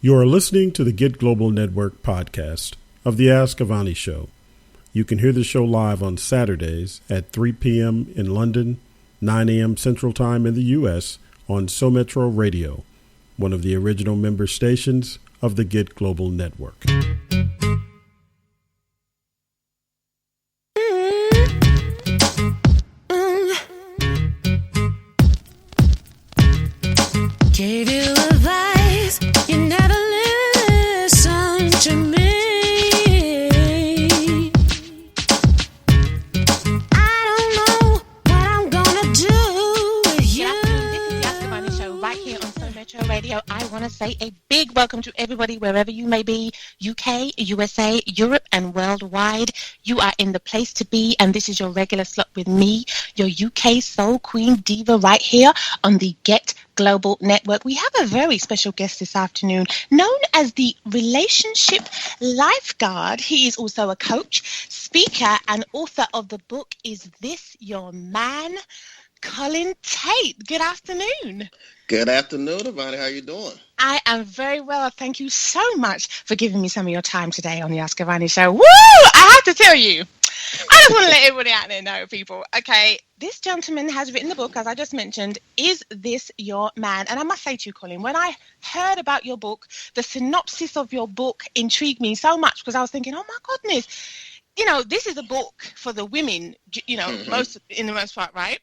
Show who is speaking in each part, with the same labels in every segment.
Speaker 1: You are listening to the Get Global Network podcast of the Ask Avani Show. You can hear the show live on Saturdays at 3 p.m. in London, 9 a.m. Central Time in the U.S. on SoMetro Radio, one of the original member stations of the Get Global Network.
Speaker 2: Gave you advice, you never listened to me. I don't know what I'm gonna do with you.
Speaker 3: This is the Ask Avani Show right here on SoMetro Radio. I want to say a big welcome to everybody wherever you may be, UK, USA, Europe, and worldwide. You are in the place to be, and this is your regular slot with me, your UK Soul Queen Diva, right here on the Get Global Network. We have a very special guest this afternoon, known as the Relationship Lifeguard. He is also a coach, speaker, and author of the book, Is This Your Man? Colin Tate. Good afternoon.
Speaker 4: Good afternoon, Avani. How you doing?
Speaker 3: I am very well. Thank you so much for giving me some of your time today on the Ask Avani Show. Woo! I have to tell you, I just want to let everybody out there know, people. Okay, this gentleman has written the book, as I just mentioned, Is This Your Man? And I must say to you, Colin, when I heard about your book, the synopsis of your book intrigued me so much because I was thinking, oh my goodness, you know, this is a book for the women, you know, in the most part, right?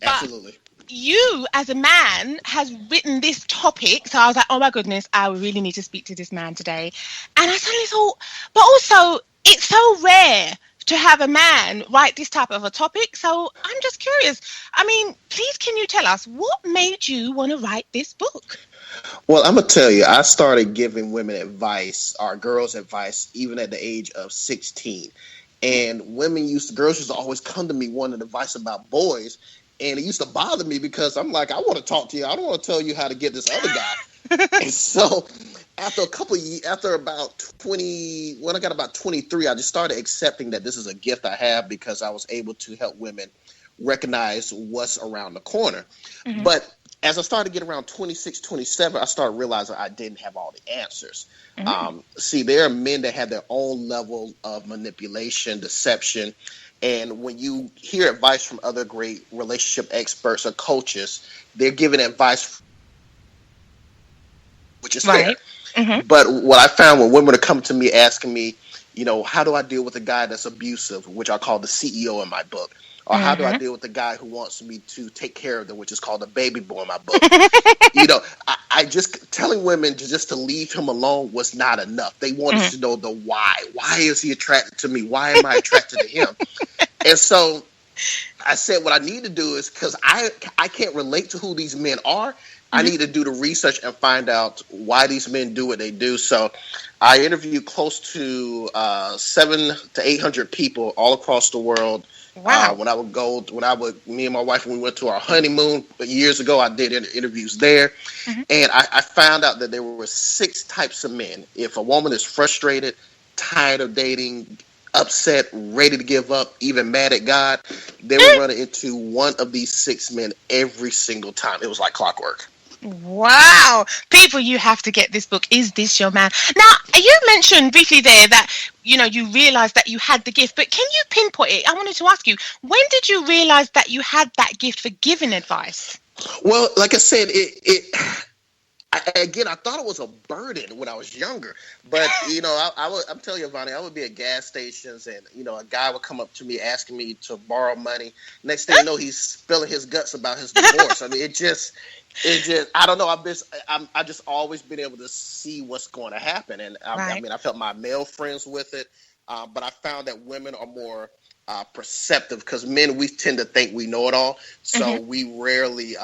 Speaker 3: But
Speaker 4: absolutely.
Speaker 3: You, as a man, has written this topic, so I was like, oh my goodness, I really need to speak to this man today. And I suddenly thought, but also, it's so rare to have a man write this type of a topic, so I'm just curious. I mean, please, can you tell us, what made you want to write this book?
Speaker 4: Well, I'm going to tell you, I started giving women advice, or girls advice, even at the age of 16. And girls used to always come to me wanting advice about boys. And it used to bother me because I'm like, I want to talk to you. I don't want to tell you how to get this other guy. And so after a couple of years, after about 20, when I got about 23, I just started accepting that this is a gift I have because I was able to help women recognize what's around the corner. Mm-hmm. But as I started to get around 26, 27, I started realizing I didn't have all the answers. Mm-hmm. See, there are men that have their own level of manipulation, deception. And when you hear advice from other great relationship experts or coaches, they're giving advice, which is fair. Mm-hmm. But what I found when women are coming to me asking me, you know, how do I deal with a guy that's abusive, which I call the CEO in my book, or how do I deal with the guy who wants me to take care of them, which is called the baby boy in my book. You know, I just telling women just to leave him alone was not enough. They wanted to know the why. Why is he attracted to me? Why am I attracted to him? And so I said, what I need to do is, because I can't relate to who these men are, I need to do the research and find out why these men do what they do. So I interviewed close to 700 to 800 people all across the world. Wow. Me and my wife, when we went to our honeymoon years ago, I did interviews there. Mm-hmm. And I found out that there were 6 types of men. If a woman is frustrated, tired of dating, upset, ready to give up, even mad at God, they were running into one of these 6 men every single time. It was like clockwork.
Speaker 3: Wow. People, you have to get this book, Is This Your Man? Now, you mentioned briefly there that, you know, you realized that you had the gift, but can you pinpoint it? I wanted to ask you, when did you realize that you had that gift for giving advice?
Speaker 4: Well, like I said, I thought it was a burden when I was younger, but you know, I'm telling you, Avani, I would be at gas stations, and you know, a guy would come up to me asking me to borrow money. Next thing you know, he's spilling his guts about his divorce. I mean, it just, I don't know. I just always been able to see what's going to happen, and I mean, I felt my male friends with it, but I found that women are more perceptive, because men, we tend to think we know it all, so we rarely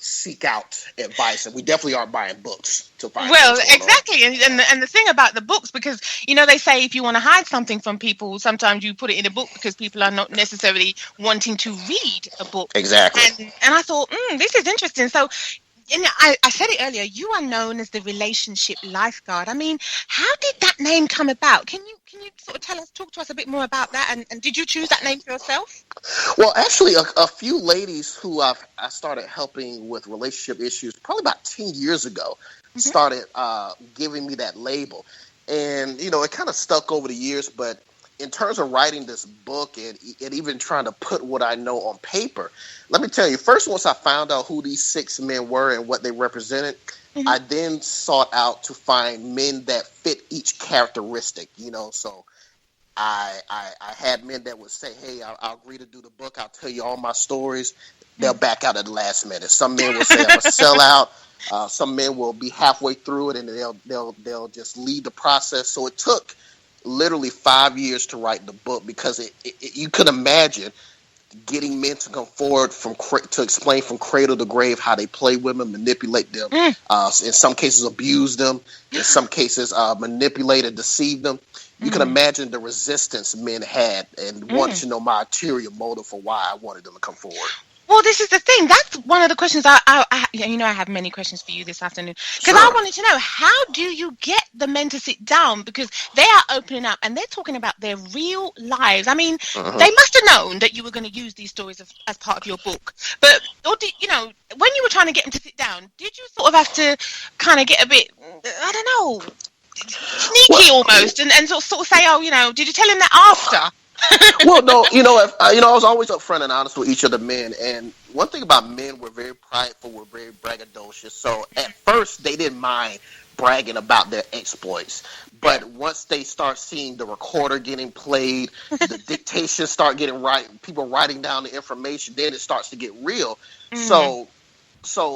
Speaker 4: seek out advice, and we definitely aren't buying books to find.
Speaker 3: Well, exactly, and the thing about the books, because you know they say if you want to hide something from people, sometimes you put it in a book because people are not necessarily wanting to read a book.
Speaker 4: Exactly.
Speaker 3: And I thought, this is interesting. So, and I said it earlier, you are known as the Relationship Lifeguard. I mean, how did that name come about? Can you sort of talk to us a bit more about that? And did you choose that name for yourself?
Speaker 4: Well, actually, a few ladies who I started helping with relationship issues probably about 10 years ago. started giving me that label. And, it kind of stuck over the years. But in terms of writing this book and even trying to put what I know on paper, let me tell you, first, once I found out who these 6 men were and what they represented, I then sought out to find men that fit each characteristic, So I had men that would say, hey, I'll agree to do the book. I'll tell you all my stories. They'll back out at the last minute. Some men will say I'm a sellout. Some men will be halfway through it and they'll just lead the process. So it took literally 5 years to write the book because you could imagine getting men to come forward to explain from cradle to grave how they play women, manipulate them, in some cases abuse them, in some cases manipulate and deceive them. You can imagine the resistance men had and wanted to know my ulterior motive for why I wanted them to come forward.
Speaker 3: Well, this is the thing. That's one of the questions I have many questions for you this afternoon. Because I wanted to know, how do you get the men to sit down? Because they are opening up and they're talking about their real lives. I mean, they must have known that you were going to use these stories as part of your book. But, when you were trying to get them to sit down, did you sort of have to kind of get a bit, I don't know, sneaky almost and sort of say, did you tell him that after?
Speaker 4: Well, no, I was always upfront and honest with each of the men. And one thing about men, we're very prideful, we're very braggadocious. So at first, they didn't mind bragging about their exploits. But once they start seeing the recorder getting played, the dictation start getting people writing down the information, then it starts to get real. So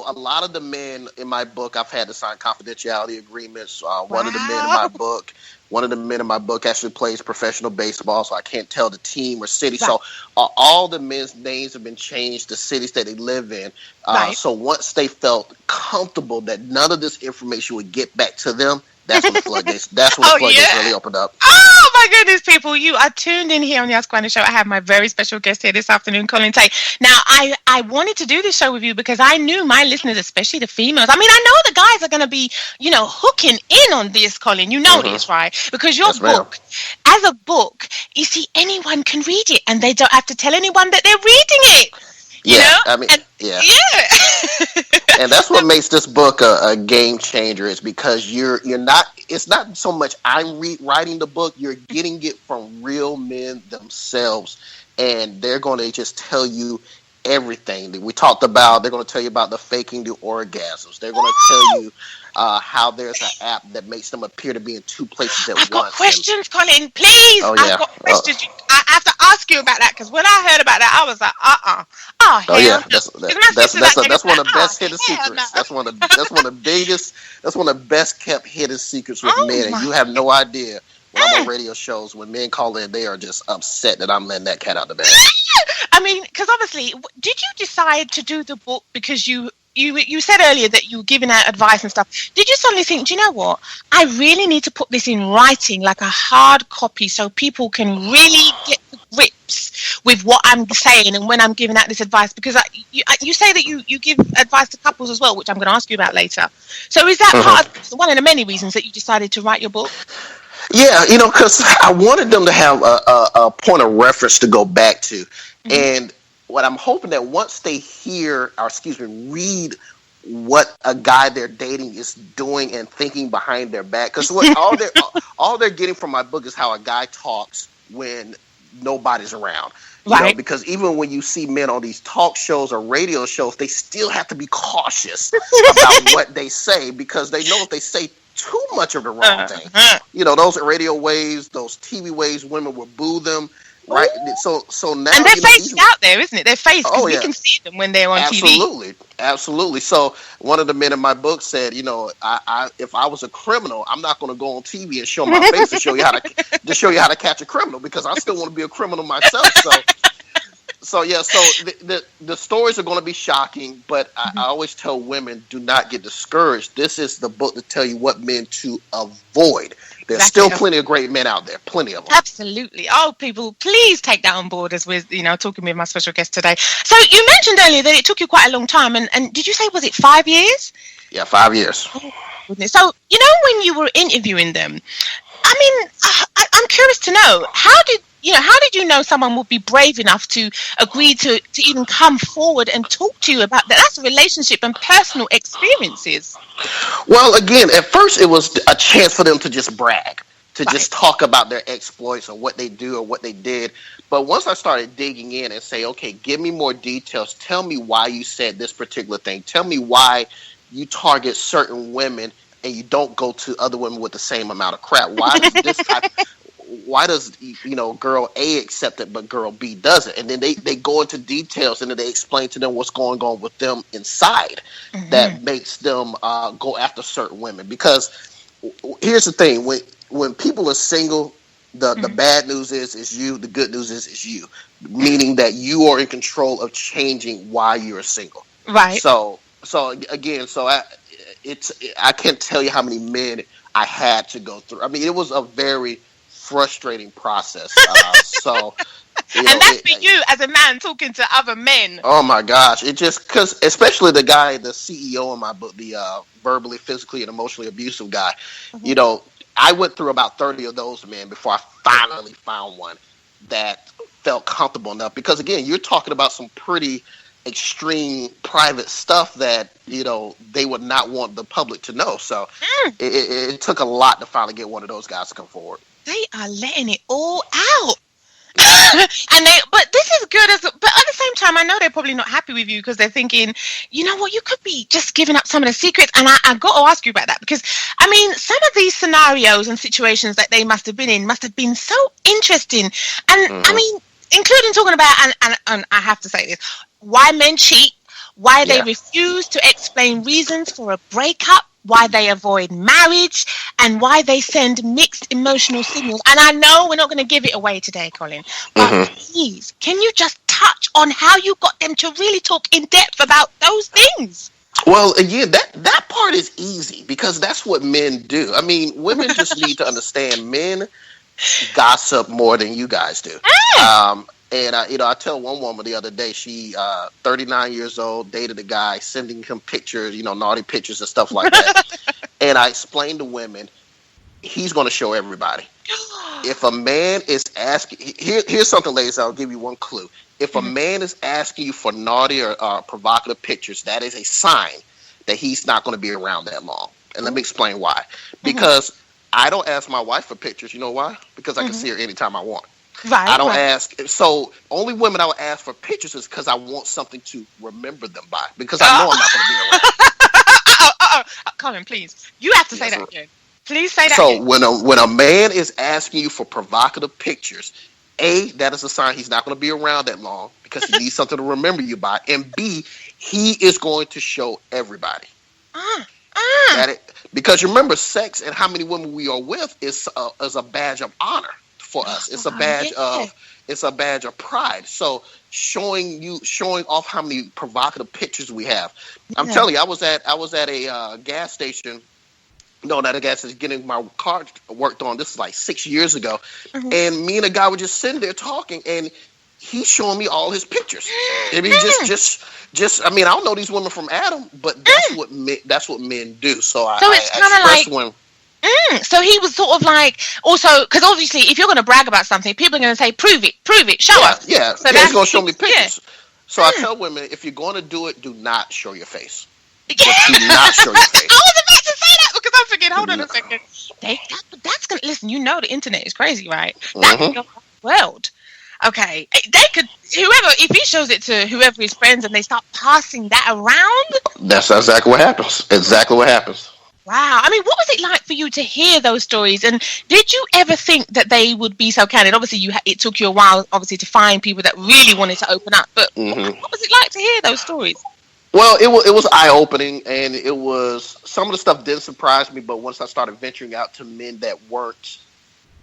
Speaker 4: a lot of the men in my book, I've had to sign confidentiality agreements. One of the men in my book actually plays professional baseball, so I can't tell the team or city. Right. So all the men's names have been changed, the cities that they live in. So once they felt comfortable that none of this information would get back to them, that's when the floodgates. Really opened up.
Speaker 3: Oh my goodness, people! You are tuned in here on the Ask AVANI Show. I have my very special guest here this afternoon, Colin Tate. Now, I wanted to do this show with you because I knew my listeners, especially the females. I mean, I know the guys are going to be, hooking in on this, Colin. You know this, right? Because your book, as a book, you see, anyone can read it, and they don't have to tell anyone that they're reading it.
Speaker 4: And that's what makes this book a game changer, is because it's not so much I'm writing the book, you're getting it from real men themselves, and they're going to just tell you everything that we talked about. They're going to tell you about the faking the orgasms. They're going to tell you how there's an app that makes them appear to be in two places at once.
Speaker 3: I've got questions, Colin, please. I've got questions. I have to ask you about that, because when I heard about that, I was like,
Speaker 4: that's one of the best hidden secrets. That's one of the best kept hidden secrets with men, and you have no idea. When I'm on radio shows, when men call in, they are just upset that I'm letting that cat out the bag.
Speaker 3: I mean, because obviously, did you decide to do the book because you said earlier that you were giving out advice and stuff? Did you suddenly think, do you know what? I really need to put this in writing, like a hard copy, so people can really get to grips with what I'm saying and when I'm giving out this advice? Because you say that you give advice to couples as well, which I'm going to ask you about later. So is that part of one of the many reasons that you decided to write your book?
Speaker 4: Yeah, because I wanted them to have a point of reference to go back to. And what I'm hoping that once they read what a guy they're dating is doing and thinking behind their back, because all they're getting from my book is how a guy talks when nobody's around. Right. Because even when you see men on these talk shows or radio shows, they still have to be cautious about what they say, because they know if they say too much of the wrong thing, those radio waves, those TV waves, women will boo them. Right, so now,
Speaker 3: and their face is out there, isn't it? Their face, because we can see them when they're on
Speaker 4: TV. Absolutely. So one of the men in my book said, if I was a criminal, I'm not going to go on TV and show my face to show you how to catch a criminal, because I still want to be a criminal myself. So the stories are going to be shocking, but I always tell women, do not get discouraged. This is the book to tell you what men to avoid. There's still plenty of great men out there, plenty of them.
Speaker 3: Absolutely. Oh, people, please take that on board as we're, talking with my special guest today. So you mentioned earlier that it took you quite a long time, and did you say, was it 5 years?
Speaker 4: Yeah, 5 years.
Speaker 3: Oh, goodness. So, when you were interviewing them, I mean, I'm curious to know, how did how did you know someone would be brave enough to agree to even come forward and talk to you about that? That's a relationship and personal experiences.
Speaker 4: Well, again, at first it was a chance for them to just brag, to just talk about their exploits or what they do or what they did. But once I started digging in and say, okay, give me more details. Tell me why you said this particular thing. Tell me why you target certain women and you don't go to other women with the same amount of crap. Why does this type? Why does girl A accept it but girl B doesn't? And then they go into details and then they explain to them what's going on with them inside that makes them go after certain women. Because here's the thing: when people are single, the bad news is you. The good news is you, meaning that you are in control of changing why you're single.
Speaker 3: Right.
Speaker 4: So again, I can't tell you how many men I had to go through. I mean, it was a very frustrating process. And
Speaker 3: that's for you as a man talking to other men.
Speaker 4: Oh my gosh. It just, because especially the guy, the CEO in my book, the verbally, physically, and emotionally abusive guy, I went through about 30 of those men before I finally found one that felt comfortable enough. Because again, you're talking about some pretty extreme private stuff that they would not want the public to know. So it took a lot to finally get one of those guys to come forward.
Speaker 3: They are letting it all out. But this is good but at the same time, I know they're probably not happy with you because they're thinking, you know what, you could be just giving up some of the secrets. And I got to ask you about that because, I mean, some of these scenarios and situations that they must have been in must have been so interesting. And I mean, including talking about, and I have to say this, why men cheat, why they refuse to explain reasons for a breakup, why they avoid marriage, and why they send mixed emotional signals. And I know we're not going to give it away today, Colin, but please, can you just touch on how you got them to really talk in depth about those things?
Speaker 4: Well, again, that part is easy because that's what men do. I mean, women just need to understand men gossip more than you guys do. And I tell one woman the other day, she 39 years old, dated a guy, sending him pictures, naughty pictures and stuff like that. And I explained to women, he's going to show everybody. If a man is asking, here's something, ladies, I'll give you one clue. If a man is asking you for naughty or provocative pictures, that is a sign that he's not going to be around that long. And let me explain why. Because I don't ask my wife for pictures. You know why? Because I can see her anytime I want.
Speaker 3: Right.
Speaker 4: I don't ask. So only women I would ask for pictures is because I want something to remember them by. Because I know I'm not going to be around.
Speaker 3: Colin, please. You have to say that again. Please say that
Speaker 4: again.
Speaker 3: So
Speaker 4: when a man is asking you for provocative pictures, A, that is a sign he's not going to be around that long because he needs something to remember you by. And B, he is going to show everybody. Because remember, sex and how many women we are with is a badge of honor. For us, it's a badge of pride. So showing off how many provocative pictures we have. I'm telling you, I was at a gas station. No, not a gas station. Getting my car worked on. This is like 6 years ago, and me and a guy were just sitting there talking, and he's showing me all his pictures. I mean, just. I mean, I don't know these women from Adam, but that's what men do. So
Speaker 3: it's kind of like. When, so he was sort of like, also, because obviously if you're going to brag about something, people are going to say, prove it, show us.
Speaker 4: Yeah, so he's going to show me pictures. So I tell women, if you're going to do it, do not show your face. Just do not show your face. I was
Speaker 3: about to say that because I'm thinking, hold on a second. That's going to, listen, the internet is crazy, right? That's your world. Okay, they could, if he shows it to whoever his friends and they start passing that around.
Speaker 4: That's exactly what happens.
Speaker 3: Wow. I mean, what was it like for you to hear those stories? And did you ever think that they would be so candid? Obviously, it took you a while, obviously, to find people that really wanted to open up. But what was it like to hear those stories?
Speaker 4: Well, it was eye-opening, and it was, some of the stuff didn't surprise me, but once I started venturing out to men that weren't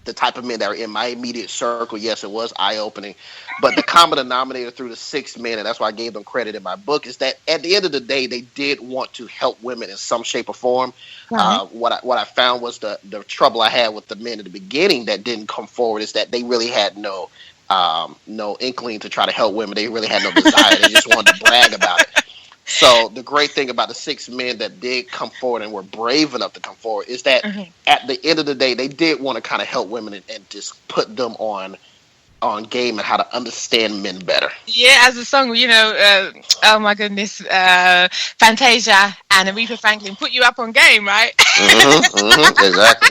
Speaker 4: the type of men that were in my immediate circle, yes, it was eye-opening. But the common denominator through the 6 men, and that's why I gave them credit in my book, is that at the end of the day, they did want to help women in some shape or form. What I found was the trouble I had with the men in the beginning that didn't come forward is that they really had no inkling to try to help women. They really had no desire. They just wanted to brag about it. So the great thing about the 6 men that did come forward and were brave enough to come forward is that at the end of the day, they did want to kind of help women and just put them on on game and how to understand men better.
Speaker 3: Yeah, as a song, oh my goodness, Fantasia and Aretha Franklin put you up on game, right?
Speaker 4: Exactly.